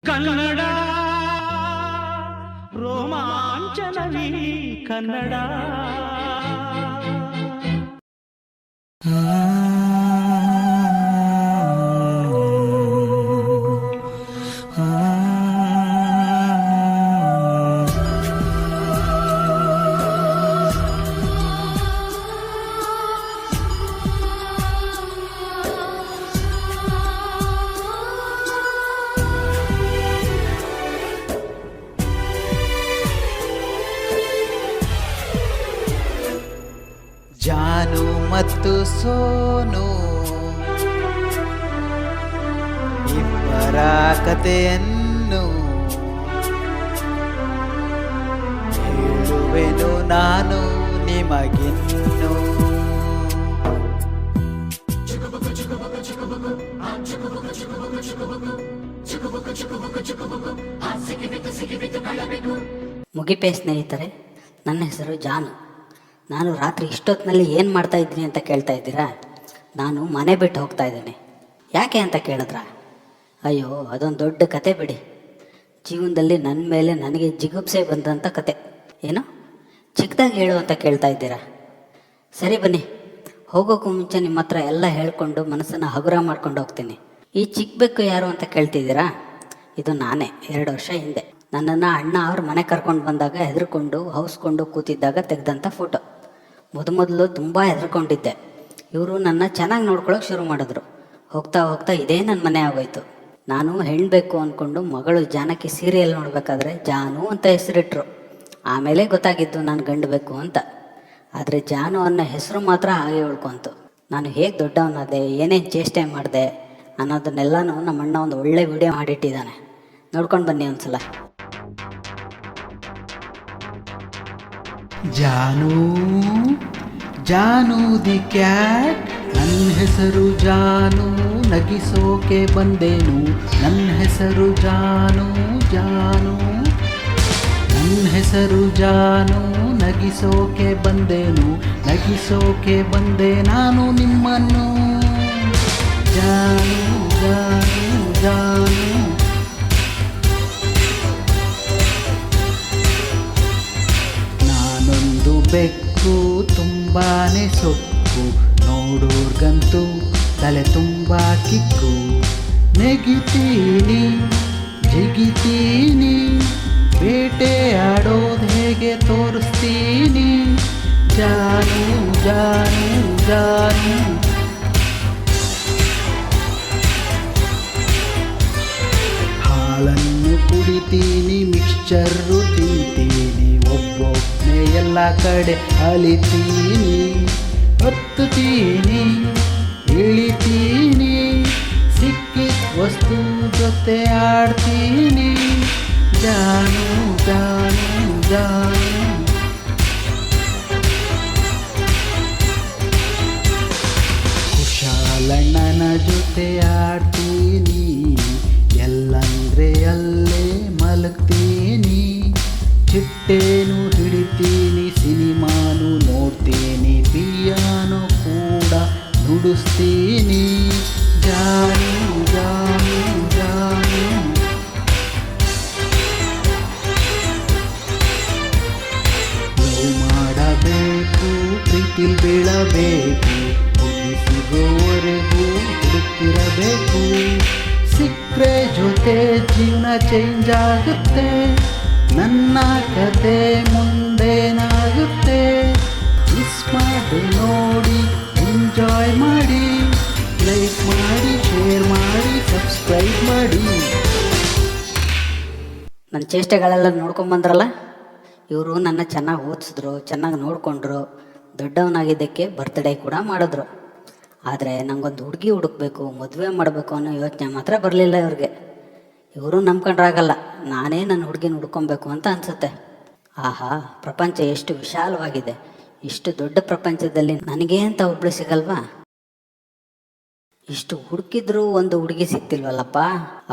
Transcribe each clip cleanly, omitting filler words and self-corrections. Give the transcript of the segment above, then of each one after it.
ಕನ್ನಡ ರೋಮಾಂಚನವೀ ಕನ್ನಡ. ಜಾನು ಮತ್ತು ಸೋನು ಇಬ್ಬರ ಕಥೆಯನ್ನು ಹೇಳುವೆನು ನಾನು ನಿಮಗಿನ್ನು. ಮುಗಿಪೇ ಸ್ನೇಹಿತರೆ, ನನ್ನ ಹೆಸರು ಜಾನು. ನಾನು ರಾತ್ರಿ ಇಷ್ಟೊತ್ತಿನಲ್ಲಿ ಏನು ಮಾಡ್ತಾ ಇದ್ದೀನಿ ಅಂತ ಕೇಳ್ತಾ ಇದ್ದೀರಾ? ನಾನು ಮನೆ ಬಿಟ್ಟು ಹೋಗ್ತಾ ಇದ್ದೇನೆ. ಯಾಕೆ ಅಂತ ಕೇಳಿದ್ರ? ಅಯ್ಯೋ, ಅದೊಂದು ದೊಡ್ಡ ಕತೆ ಬಿಡಿ. ಜೀವನದಲ್ಲಿ ನನ್ನ ಮೇಲೆ ನನಗೆ ಜಿಗುಪ್ಸೆ ಬಂದಂಥ ಕತೆ. ಏನು ಚಿಕ್ಕದಾಗಿ ಹೇಳು ಅಂತ ಕೇಳ್ತಾ ಇದ್ದೀರಾ? ಸರಿ ಬನ್ನಿ, ಹೋಗೋಕ್ಕೂ ಮುಂಚೆ ನಿಮ್ಮ ಹತ್ರ ಎಲ್ಲ ಹೇಳ್ಕೊಂಡು ಮನಸ್ಸನ್ನು ಹಗುರ ಮಾಡ್ಕೊಂಡು ಹೋಗ್ತೀನಿ. ಈ ಚಿಕ್ಕ ಬೆಕ್ಕು ಯಾರು ಅಂತ ಕೇಳ್ತಿದ್ದೀರಾ? ಇದು ನಾನೇ. 2 ವರ್ಷ ಹಿಂದೆ ನನ್ನನ್ನು ಅಣ್ಣ ಅವ್ರ ಮನೆ ಕರ್ಕೊಂಡು ಬಂದಾಗ ಹೆದರ್ಕೊಂಡು ಹೌಸ್ಕೊಂಡು ಕೂತಿದ್ದಾಗ ತೆಗೆದಂಥ ಫೋಟೋ. ಮೊದಲು ತುಂಬ ಹೆದರ್ಕೊಂಡಿದ್ದೆ. ಇವರು ನನ್ನ ಚೆನ್ನಾಗಿ ನೋಡ್ಕೊಳ್ಳೋಕೆ ಶುರು ಮಾಡಿದ್ರು. ಹೋಗ್ತಾ ಹೋಗ್ತಾ ಇದೇ ನನ್ನ ಮನೆ ಆಗೋಯ್ತು. ನಾನು ಹೆಣ್ಬೇಕು ಅಂದ್ಕೊಂಡು ಮಗಳು ಜಾನಕಿ ಸೀರಿಯಲ್ ನೋಡಬೇಕಾದ್ರೆ ಜಾನು ಅಂತ ಹೆಸರಿಟ್ರು. ಆಮೇಲೆ ಗೊತ್ತಾಗಿದ್ದು ನಾನು ಗಂಡು ಬೇಕು ಅಂತ. ಆದರೆ ಜಾನು ಅನ್ನೋ ಹೆಸರು ಮಾತ್ರ ಹಾಗೆ ಉಳ್ಕೊಂತು. ನಾನು ಹೇಗೆ ದೊಡ್ಡವನಾದೆ, ಏನೇನು ಚೇಷ್ಟೆ ಮಾಡಿದೆ ಅನ್ನೋದನ್ನೆಲ್ಲನೂ ನಮ್ಮಣ್ಣ ಒಂದು ಒಳ್ಳೆ ವಿಡಿಯೋ ಮಾಡಿಟ್ಟಿದ್ದಾನೆ. ನೋಡ್ಕೊಂಡು ಬನ್ನಿ ಒಂದ್ಸಲ. ಜಾನು ಜಾನು ದಿ ಕ್ಯಾಟ್, ನನ್ನ ಹೆಸರು ಜಾನು, ನಗಿಸೋಕೆ ಬಂದೇನು. ನನ್ನ ಹೆಸರು ಜಾನು ಜಾನು, ನನ್ನ ಹೆಸರು ಜಾನು, ನಗಿಸೋಕೆ ಬಂದೇನು, ನಗಿಸೋಕೆ ಬಂದೆ ನಾನು ನಿಮ್ಮನ್ನು. ಜಾನು ಜಾನು ಜಾನು. ನಾನೊಂದು ಬೆಕ್ಕು, ತುಂಬಾನೇ ಸೊಕ್ಕು, ನೋಡೋರ್ಗಂತೂ ತಲೆ ತುಂಬ ಕಿಕ್ಕು. ನೆಗಿತೀನಿ ಜಿಗಿತೀನಿ, ಬೇಟೆ ಆಡೋದು ಹೇಗೆ ತೋರಿಸ್ತೀನಿ. ಜಾನು ಜಾನು ಜಾನು. ಹಾಲನ್ನು ಕುಡಿತೀನಿ, ಮಿಕ್ಸ್ಚರ್ರು ತಿಂತೀನಿ, ಒಬ್ಬೊಬ್ಬನೇ ಎಲ್ಲ ಕಡೆ ಅಲಿತೀನಿ. ಹತ್ತುತ್ತೀನಿ ಇಳಿತೀನಿ, ಸಿಕ್ಕಿದ ವಸ್ತು ಜೊತೆ ಆಡ್ತೀನಿ. ಜಾನು ಜಾನು ಜಾನು. ಕುಶಾಲಣ್ಣನ ಜೊತೆ ಆಡ್ತೀನಿ, ಎಲ್ಲಂದ್ರೆ ಅಲ್ಲೇ ಮಲಗ್ತೀನಿ. ಚಿಟ್ಟೇನು ಹಿಡಿತೀನಿ, ಸಿನಿಮಾನು ನೋಡ್ತೀನಿ, ಪಿಯಾನೋ ಕೂಡ ನುಡಿಸ್ತೀನಿ. ಜಾನು ಜಾನು ಜಾನು. ಲವ್ ಮಾಡಬೇಕು, ಪ್ರೀತಿಲ್ ಬೀಳಬೇಕು, ಹುಡುಗಿ ಸಿಗೋವರೆಗೂ ಹುಡುಕ್ತಿರಬೇಕು. ಸಿಕ್ಕರೆ ಜೊತೆ ಜೀವನ ಚೇಂಜ್ ಆಗುತ್ತೆ, ನನ್ನ ಕತೆ ಮುಂದೇನಾಗುತ್ತೆ. ಮಿಸ್ ಮಾಡಿ ನೋಡಿ, ಎಂಜಾಯ್ ಮಾಡಿ, ಲೈಕ್ ಮಾಡಿ, ಶೇರ್ ಮಾಡಿ, ಸಬ್ಸ್ಕ್ರೈಬ್ ಮಾಡಿ. ನನ್ನ ಚೇಷ್ಟೆಗಳೆಲ್ಲ ನೋಡ್ಕೊಂಬಂದ್ರಲ್ಲ, ಇವರು ನನ್ನ ಚೆನ್ನಾಗಿ ಓದಿಸಿದ್ರು, ಚೆನ್ನಾಗಿ ನೋಡಿಕೊಂಡ್ರು, ದೊಡ್ಡವನಾಗಿದ್ದಕ್ಕೆ ಬರ್ತ್ಡೇ ಕೂಡ ಮಾಡಿದ್ರು. ಆದರೆ ನನಗೊಂದು ಹುಡುಗಿ ಹುಡುಕ್ಬೇಕು, ಮದುವೆ ಮಾಡಬೇಕು ಅನ್ನೋ ಯೋಚನೆ ಮಾತ್ರ ಬರಲಿಲ್ಲ ಇವ್ರಿಗೆ. ಇವರು ನಂಬ್ಕೊಂಡ್ರಾಗಲ್ಲ, ನಾನೇ ನನ್ನ ಹುಡುಗಿನ ಹುಡ್ಕೊಬೇಕು ಅಂತ ಅನಿಸುತ್ತೆ. ಆಹಾ, ಪ್ರಪಂಚ ಎಷ್ಟು ವಿಶಾಲವಾಗಿದೆ. ಇಷ್ಟು ದೊಡ್ಡ ಪ್ರಪಂಚದಲ್ಲಿ ನನಗೇ ಅಂತ ಒಬ್ಳು ಸಿಗಲ್ವಾ? ಇಷ್ಟು ಹುಡುಕಿದ್ರೂ ಒಂದು ಹುಡುಗಿ ಸಿಗ್ತಿಲ್ವಲ್ಲಪ್ಪ.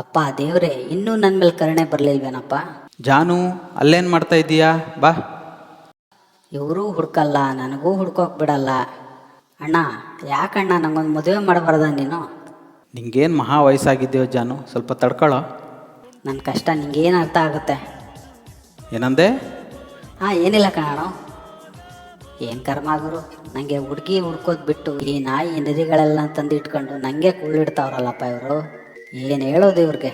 ಅಪ್ಪ ದೇವ್ರೆ, ಇನ್ನೂ ನನ್ನ ಮೇಲೆ ಕರುಣೆ ಬರಲಿಲ್ವೇನಪ್ಪ? ಜಾನು, ಅಲ್ಲೇನು ಮಾಡ್ತಾ ಇದ್ದೀಯಾ? ಬಾ. ಇವರೂ ಹುಡ್ಕಲ್ಲ, ನನಗೂ ಹುಡ್ಕೋಕೆ ಬಿಡಲ್ಲ. ಅಣ್ಣ, ಯಾಕಣ್ಣ ನಂಗೊಂದು ಮದುವೆ ಮಾಡಬಾರ್ದ ನೀನು? ನಿಂಗೇನು ಮಹಾ ವಯಸ್ಸಾಗಿದ್ದೀಯೋ ಜಾನು, ಸ್ವಲ್ಪ ತಡ್ಕೊಳ್ಳೋ. ನನ್ನ ಕಷ್ಟ ನಿಂಗೇನು ಅರ್ಥ ಆಗುತ್ತೆ? ಏನಂದೆ? ಏನಿಲ್ಲ ಕಣೋ. ಏನು ಕರ್ಮ ಗುರು, ನನಗೆ ಹುಡುಗಿ ಹುಡ್ಕೋದು ಬಿಟ್ಟು ಈ ನಾಯಿ ನರಿಗಳೆಲ್ಲ ತಂದು ಇಟ್ಕೊಂಡು ನನಗೆ ಕುಳ್ಳಿಡ್ತಾವ್ರಲ್ಲಪ್ಪ ಇವರು. ಏನು ಹೇಳೋದು ಇವ್ರಿಗೆ?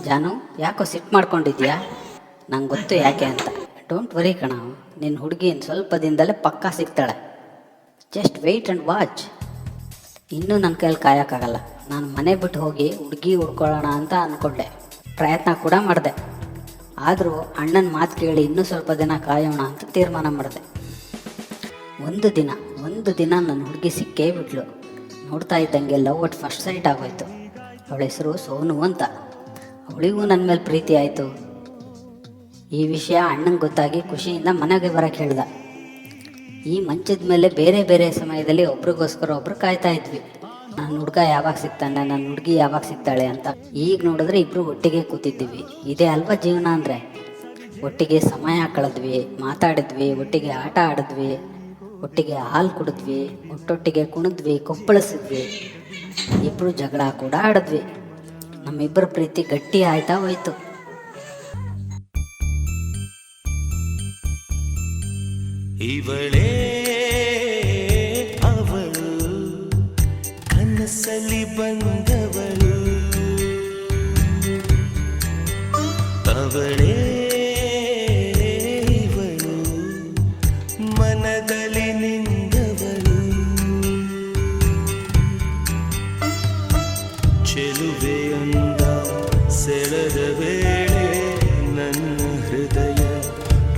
ಜಾನು, ಯಾಕೋ ಸಿಟ್ಟು ಮಾಡ್ಕೊಂಡಿದ್ಯಾ? ನಂಗೆ ಗೊತ್ತು ಯಾಕೆ ಅಂತ. ಡೋಂಟ್ ವರಿ ಕಣ, ನಿನ್ನ ಹುಡುಗಿ ಸ್ವಲ್ಪ ದಿನದಲ್ಲೇ ಪಕ್ಕಾ ಸಿಗ್ತಾಳೆ. Just wait and watch. ಇನ್ನೂ ನನ್ನ ಕೈಯಲ್ಲಿ ಕಾಯೋಕ್ಕಾಗಲ್ಲ. ನಾನು ಮನೆ ಬಿಟ್ಟು ಹೋಗಿ ಹುಡುಗಿ ಹುಡ್ಕೊಳ್ಳೋಣ ಅಂತ ಅಂದ್ಕೊಂಡೆ, ಪ್ರಯತ್ನ ಕೂಡ ಮಾಡಿದೆ. ಆದರೂ ಅಣ್ಣನ ಮಾತು ಕೇಳಿ ಇನ್ನೂ ಸ್ವಲ್ಪ ದಿನ ಕಾಯೋಣ ಅಂತ ತೀರ್ಮಾನ ಮಾಡಿದೆ. ಒಂದು ದಿನ ನನ್ನ ಹುಡುಗಿ ಸಿಕ್ಕೇ ಬಿಟ್ಲು. ನೋಡ್ತಾ ಇದ್ದಂಗೆ ಲವ್ ಅಟ್ ಫಸ್ಟ್ ಸೈಟ್ ಆಗೋಯ್ತು. ಅವಳ ಹೆಸರು ಸೋನು ಅಂತ. ಅವಳಿಗೂ ನನ್ನ ಮೇಲೆ ಪ್ರೀತಿ ಆಯಿತು. ಈ ವಿಷಯ ಅಣ್ಣಂಗೆ ಗೊತ್ತಾಗಿ ಖುಷಿಯಿಂದ ಮನೆಗೆ ಬರೋಕ್ಕೆ ಹೇಳ್ದ. ಈ ಮಂಚದ ಮೇಲೆ ಬೇರೆ ಬೇರೆ ಸಮಯದಲ್ಲಿ ಒಬ್ರಿಗೋಸ್ಕರ ಒಬ್ರು ಕಾಯ್ತಾ ಇದ್ವಿ. ನನ್ನ ಹುಡುಗ ಯಾವಾಗ ಸಿಗ್ತಾನೆ, ನನ್ನ ಹುಡುಗಿ ಯಾವಾಗ ಸಿಗ್ತಾಳೆ ಅಂತ. ಈಗ ನೋಡಿದ್ರೆ ಇಬ್ಬರು ಒಟ್ಟಿಗೆ ಕೂತಿದ್ದೀವಿ. ಇದೇ ಅಲ್ವಾ ಜೀವನ ಅಂದರೆ. ಒಟ್ಟಿಗೆ ಸಮಯ ಕಳೆದ್ವಿ, ಮಾತಾಡಿದ್ವಿ, ಒಟ್ಟಿಗೆ ಆಟ ಆಡಿದ್ವಿ, ಒಟ್ಟಿಗೆ ಹಾಲು ಕುಡಿದ್ವಿ, ಒಟ್ಟೊಟ್ಟಿಗೆ ಕುಣಿದ್ವಿ, ಕೊಪ್ಪಳಿಸಿದ್ವಿ. ಇಬ್ಬರು ಜಗಳ ಕೂಡ ಆಡಿದ್ವಿ. ನಮ್ಮಿಬ್ಬರ ಪ್ರೀತಿ ಗಟ್ಟಿ ಆಯ್ತಾ ಹೋಯ್ತು. ಇವಳೇ ಅವಳು, ಕನಸಲಿ ಬಂದವಳು, ಅವಳೇ ಇವಳು, ಮನದಲ್ಲಿ ನಿಂದವಳು, ಚೆಲುವೆ ಅಂದ ಸೆಳೆದ ವೇಳೆ ನನ್ನ ಹೃದಯ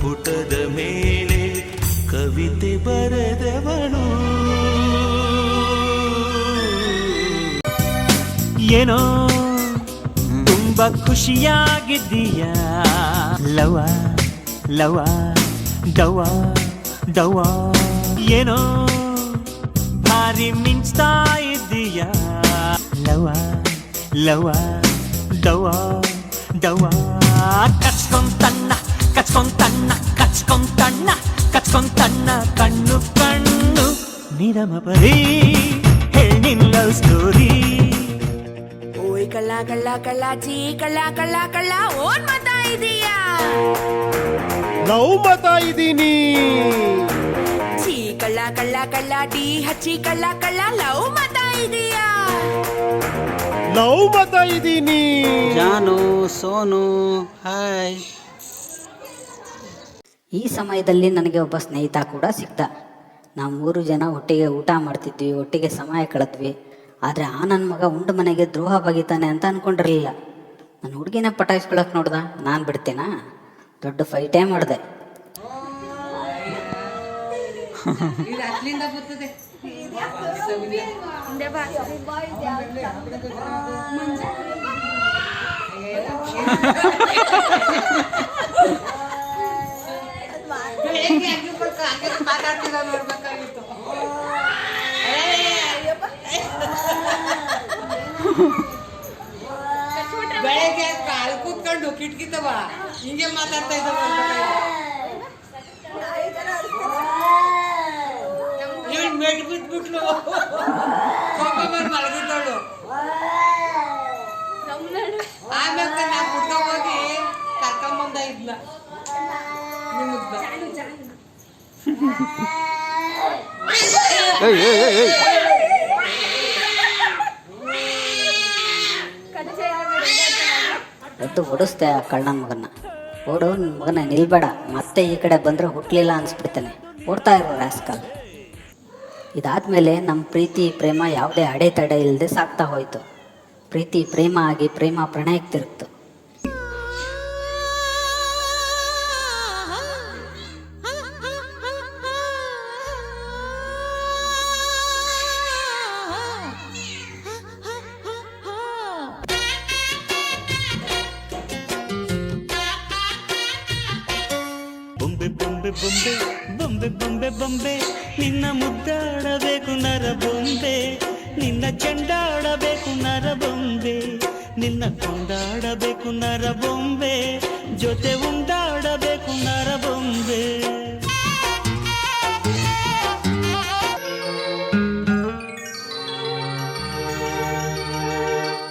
ಪುಟದ ಮೇಲೆ ಕವಿತೆ ಬರೆದವಳು. ಏನೋ ತುಂಬಾ ಖುಷಿಯಾಗಿದ್ದೀಯ, ಲವ ಲವ ದವ ದವ. ಏನೋ ಭಾರಿ ಮಿಂಚ್ತಾ ಇದ್ದೀಯ, ಲವ ಲವ ದವ ದವ. ಕಚ್ಕೊಂತಣ್ಣ ಕಚ್ಕೊಂತಣ್ಣ ಕಚ್ಕೊಂತಣ್ಣ ಕಚ್ಕೊಂತಣ್ಣ ಕಣ್ಣು ಕಣ್ಣು ನಿರಮ ಬರೀ ಹೆಣ್ಣಿನ ಲವ್ ಸ್ಟೋರಿ. ಓಯ್ ಕಳ್ಳ ಕಳ್ಳ ಕಳ್ಳ ಚೀ ಕಳ್ಳ ಕಳ್ಳ ಕಳ್ಳ ಓನ್ ಮಾತಾ ಇದೀಯಾ? ಲವ್ ಮಾತಾ ಇದೀನಿ. ಚೀ ಕಳ್ಳ ಕಳ್ಳ ಕಳ್ಳ ಟೀ ಹಚ್ಚಿ ಕಳ್ಳ ಕಳ್ಳ ಲವ್ ಮಾತಾ ಇದೀಯಾ? ಲವ್ ಮಾತಾ ಇದೀನಿ. ಜಾನು, ಸೋನು, ಹಾಯ್. ಈ ಸಮಯದಲ್ಲಿ ನನಗೆ ಒಬ್ಬ ಸ್ನೇಹಿತ ಕೂಡ ಸಿಕ್ತ. ನಾವು 3 ಜನ ಒಟ್ಟಿಗೆ ಊಟ ಮಾಡ್ತಿದ್ವಿ, ಒಟ್ಟಿಗೆ ಸಮಯ ಕಳೆದ್ವಿ. ಆದರೆ ನನ್ನ ಮಗ ಉಂಡು ಮನೆಗೆ ದ್ರೋಹ ಬಗೀತಾನೆ ಅಂತ ಅಂದ್ಕೊಂಡಿರಲಿಲ್ಲ. ನನ್ನ ಹುಡುಗಿನ ಪಟಾಯಿಸ್ಕೊಳಕ್ಕೆ ನೋಡ್ದ. ನಾನು ಬಿಡ್ತೇನಾ? ದೊಡ್ಡ ಫೈಟೇ ಮಾಡಿದೆ. ಬೆಳಗ್ಗೆ ಕಾಲು ಕೂತ್ಕೊಂಡು ಕಿಟ್ಕಿತವ ಹಿಂಗೆ ಮಾತಾಡ್ತಾ ಇದ್ದಾವ. ಇವಳು ಮೆಟ್ ಬಿಟ್ಬಿಟ್ಲು, ಮಲಗಿದ್ದವಳು. ಆಮೇಲೆ ನಾ ಕುಡ್ಕ ಹೋಗಿ ಕರ್ಕೊಂಬಂದ ಇದ್ಲ ನಿಮ್ಮದ್ದ. ಎದ್ದು ಓಡಿಸ್ದೆ ಆ ಕಳ್ಳನ ಮಗನ. ಓಡು ನನ್ನ ಮಗನ, ನಿಲ್ಬೇಡ, ಮತ್ತೆ ಈ ಕಡೆ ಬಂದರೆ ಹುಟ್ಟಲಿಲ್ಲ ಅನಿಸ್ಬಿಡ್ತಾನೆ. ಓಡ್ತಾ ಇರೋ ರಾಸ್ಕಲ್. ಇದಾದಮೇಲೆ ನಮ್ಮ ಪ್ರೀತಿ ಪ್ರೇಮ ಯಾವುದೇ ಅಡೆತಡೆ ಇಲ್ಲದೆ ಸಾಕ್ತಾ ಹೋಯಿತು. ಪ್ರೀತಿ ಪ್ರೇಮ ಆಗಿ ಪ್ರೇಮ ಪ್ರಣಯಕ್ಕೆ ತಿರುಗ್ತು. ಬೊಂಬೆ ಬೊಂಬೆ ಬೊಂಬೆ ಬೊಂಬೆ ಬೊಂಬೆ ಬೊಂಬೆ, ನಿನ್ನ ಮುದ್ದಾಡಬೇಕು ನರ ಬೊಂಬೆ, ನಿನ್ನ ಚೆಂಡಾಡಬೇಕು ನರ ಬೊಂಬೆ, ನಿನ್ನ ಕೊಂಡಾಡಬೇಕು ನರ ಬೊಂಬೆ, ಜೊತೆ ಉಂಡಾಡಬೇಕು ನರ ಬೊಂಬೆ.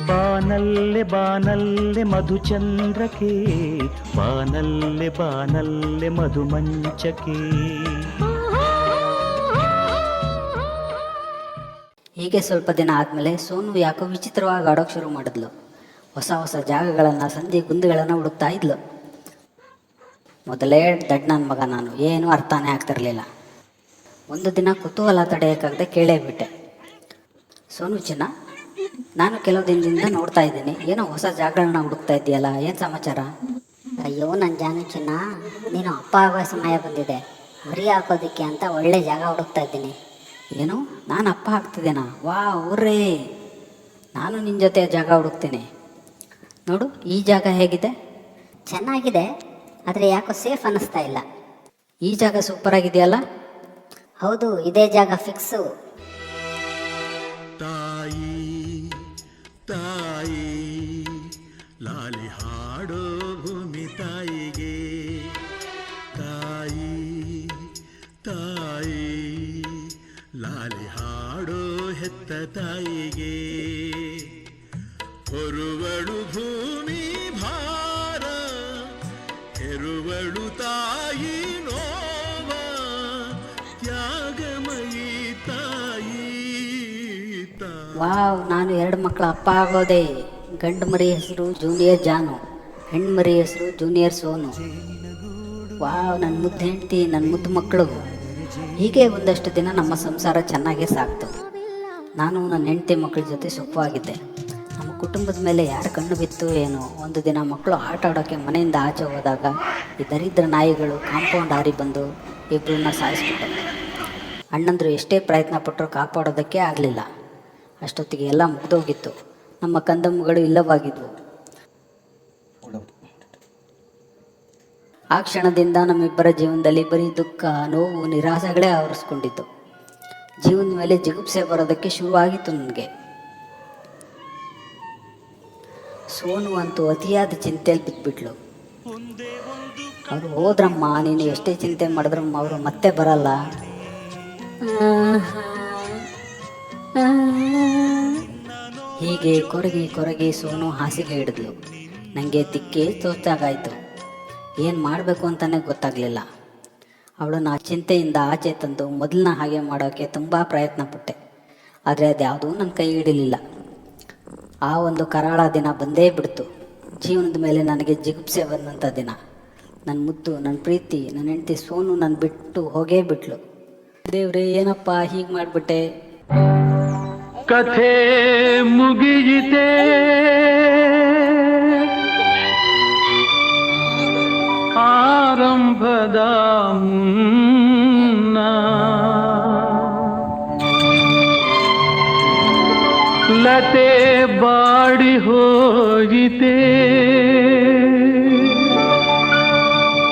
ಬಾ ಬಾನಲ್ಲೆ ಬಾನಲ್ಲೆ ಮಧುಚಂದ್ರಕ್ಕೆ, ಬಾನಲ್ಲೆ ಬಾನಲ್ಲೆ ಮಧುಮಂಚಕ್ಕೆ. ಹೀಗೆ ಸ್ವಲ್ಪ ದಿನ ಆದಮೇಲೆ ಸೋನು ಯಾಕೋ ವಿಚಿತ್ರವಾಗಿ ಆಡೋಕ್ಕೆ ಶುರು ಮಾಡಿದ್ಲು. ಹೊಸ ಹೊಸ ಜಾಗಗಳನ್ನು, ಸಂಧಿ ಗುಂದಿಗಳನ್ನು ಹುಡುಕ್ತಾ ಇದ್ಲು. ಮೊದಲೇ ದಡ್ ನನ್ನ ಮಗ ನಾನು, ಏನೂ ಅರ್ಥನೇ ಆಗ್ತಿರ್ಲಿಲ್ಲ. ಒಂದು ದಿನ ಕುತೂಹಲ ತಡೆಯೋಕ್ಕಾಗದೆ ಕೇಳೇ ಬಿಟ್ಟೆ, ಸೋನು ಚಿನ್ನ, ನಾನು ಕೆಲವು ದಿನದಿಂದ ನೋಡ್ತಾ ಇದ್ದೀನಿ, ಏನೋ ಹೊಸ ಜಾಗಗಳನ್ನ ಹುಡುಕ್ತಾ ಇದ್ದೀಯಲ್ಲ, ಏನು ಸಮಾಚಾರ? ಅಯ್ಯೋ ನನ್ನ ಜಾನು ಚಿನ್ನ, ನೀನು ಅಪ್ಪ ಆಗೋ ಸಮಯ ಬಂದಿದೆ. ಮರಿ ಹಾಕೋದಕ್ಕೆ ಅಂತ ಒಳ್ಳೆ ಜಾಗ ಹುಡುಕ್ತಾ ಇದ್ದೀನಿ. ಏನು, ನಾನು ಅಪ್ಪ ಆಗ್ತಿದ್ದೇನಾ? ವಾ ಊರೇ, ನಾನು ನಿನ್ನ ಜೊತೆ ಜಾಗ ಹುಡುಕ್ತೀನಿ. ನೋಡು ಈ ಜಾಗ ಹೇಗಿದೆ? ಚೆನ್ನಾಗಿದೆ, ಆದರೆ ಯಾಕೋ ಸೇಫ್ ಅನ್ನಿಸ್ತಾ ಇಲ್ಲ. ಈ ಜಾಗ ಸೂಪರ್ ಆಗಿದೆಯಲ್ಲ? ಹೌದು, ಇದೇ ಜಾಗ ಫಿಕ್ಸು. ತಾಯಿ ತಾಯಿ ಲಾಲಿ ಹಾಡೋ ಭೂಮಿ ತಾಯಿಗೆ, ತಾಯಿ ತಾಯಿ ಲಾಲಿ ಹಾಡೋ ಹೆತ್ತ ತಾಯಿಗೆ. ಹೊರುವಳು ಭೂಮಿ ಭಾರ, ಹೆರುವಳು ತಾಯಿ ನೋವ, ತ್ಯಾಗಮಯಿ ತಾಯಿ. ವಾವ್, ನಾನು 2 ಮಕ್ಕಳ ಅಪ್ಪ ಆಗೋದೆ. ಗಂಡು ಮರಿ ಹೆಸರು ಜೂನಿಯರ್ ಜಾನು, ಹೆಣ್ಣು ಮರಿ ಹೆಸರು ಜೂನಿಯರ್ ಸೋನು. ವಾವ್, ನನ್ನ ಮುದ್ದು ಹೆಂಡತಿ, ನನ್ನ ಮುದ್ದು ಮಕ್ಕಳು. ಹೀಗೆ ಒಂದಷ್ಟು ದಿನ ನಮ್ಮ ಸಂಸಾರ ಚೆನ್ನಾಗೇ ಸಾಕ್ತು. ನಾನು ನನ್ನ ಹೆಂಡತಿ ಮಕ್ಕಳ ಜೊತೆ ಸುಖವಾಗಿದ್ದೆ. ನಮ್ಮ ಕುಟುಂಬದ ಮೇಲೆ ಯಾರು ಕಣ್ಣು ಬಿತ್ತು ಏನೋ, ಒಂದು ದಿನ ಮಕ್ಕಳು ಆಟ ಆಡೋಕ್ಕೆ ಮನೆಯಿಂದ ಆಚೆ ಹೋದಾಗ ಈ ದರಿದ್ರ ನಾಯಿಗಳು ಕಾಂಪೌಂಡ್ ಹಾರಿ ಬಂದು ಇಬ್ಬರನ್ನ ಸಾಯಿಸ್ಬಿಟ್ಟೆ. ಅಣ್ಣಂದರು ಎಷ್ಟೇ ಪ್ರಯತ್ನ ಪಟ್ಟರು ಕಾಪಾಡೋದಕ್ಕೆ ಆಗಲಿಲ್ಲ. ಅಷ್ಟೊತ್ತಿಗೆ ಎಲ್ಲ ಮುಗಿದೋಗಿತ್ತು. ನಮ್ಮ ಕಂದಮ್ಮಗಳು ಇಲ್ಲವಾಗಿದ್ವು. ಆ ಕ್ಷಣದಿಂದ ನಮ್ಮಿಬ್ಬರ ಜೀವನದಲ್ಲಿ ಬರೀ ದುಃಖ, ನೋವು, ನಿರಾಸೆಗಳೇ ಆವರಿಸ್ಕೊಂಡಿತ್ತು. ಜೀವನದ ಮೇಲೆ ಜಿಗುಪ್ಸೆ ಬರೋದಕ್ಕೆ ಶುರುವಾಗಿತ್ತು ನನಗೆ. ಸೋನು ಅಂತೂ ಅತಿಯಾದ ಚಿಂತೆಯಲ್ಲಿ ಬಿದ್ದುಬಿಟ್ಲು. ಅವರು ಹೋದ್ರಮ್ಮ, ನೀನು ಎಷ್ಟೇ ಚಿಂತೆ ಮಾಡಿದ್ರು ಅವರು ಮತ್ತೆ ಬರಲ್ಲ. ಹೀಗೆ ಕೊರಗಿ ಸೋನು ಹಾಸಿಗೆ ಹಿಡಿದ್ಲು. ನನಗೆ ದಿಕ್ಕೇ ತೋಚಾಗಾಯಿತು. ಏನು ಮಾಡಬೇಕು ಅಂತಲೇ ಗೊತ್ತಾಗಲಿಲ್ಲ. ಅವಳನ್ನು ಆ ಚಿಂತೆಯಿಂದ ಆಚೆ ತಂದು ಮೊದಲನ್ನ ಹಾಗೆ ಮಾಡೋಕ್ಕೆ ತುಂಬ ಪ್ರಯತ್ನ ಪಟ್ಟೆ. ಆದರೆ ಅದ್ಯಾವುದೂ ನನ್ನ ಕೈ ಹಿಡಿಲಿಲ್ಲ. ಆ ಒಂದು ಕರಾಳ ದಿನ ಬಂದೇ ಬಿಡ್ತು. ಜೀವನದ ಮೇಲೆ ನನಗೆ ಜಿಗುಪ್ಸೆ ಬಂದಂಥ ದಿನ. ನನ್ನ ಮುದ್ದು, ನನ್ನ ಪ್ರೀತಿ, ನನ್ನ ಹೆಂಡತಿ ಸೋನು ನನ್ನ ಬಿಟ್ಟು ಹೋಗೇ ಬಿಟ್ಲು. ದೇವ್ರೇ, ಏನಪ್ಪ ಹೀಗೆ ಮಾಡಿಬಿಟ್ಟೆ? ಕಥೆ ಮುಗಿಯಿತೆ, ಆರಂಭದ ಮುನ್ನ ಲತೆ ಬಾಡಿ ಹೋಯಿತೆ,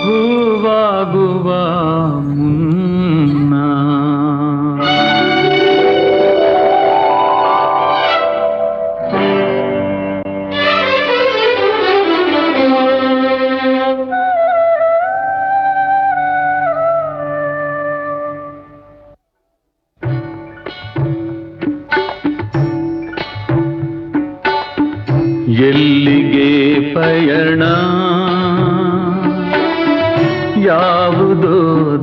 ಹೂವಾಗುವ ಮುನ್ನ. ಎಲ್ಲಿಗೆ ಪಯಣ, ಯಾವುದೋ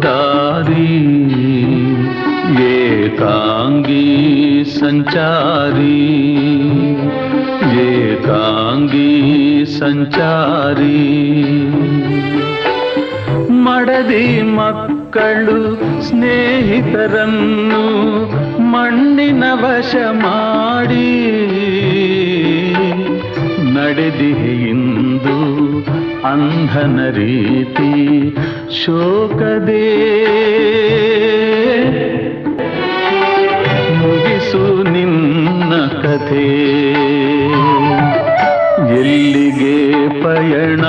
ದಾರಿ, ಏಕಾಂಗಿ ಸಂಚಾರಿ, ಏಕಾಂಗಿ ಸಂಚಾರಿ. ಮಡದಿ ಮಕ್ಕಳು ಸ್ನೇಹಿತರನ್ನು ಮಣ್ಣಿನ ವಶ ಮಾಡಿ ನಡೆದಿಹಿಂದು ಅಂಧನ ರೀತಿ ಶೋಕದೇ. ಮುಗಿಸು ನಿನ್ನ ಕಥೆ, ಎಲ್ಲಿಗೆ ಪಯಣ,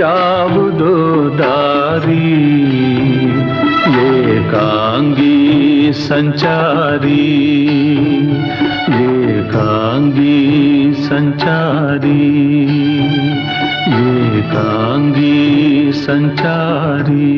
ಯಾವುದೋ ದಾರಿ, ಏಕಾಂಗಿ ಸಂಚಾರಿ, ಏಕಾಂಗಿ ಸಂಚಾರಿ, ಏಕಾಂಗಿ ಸಂಚಾರಿ.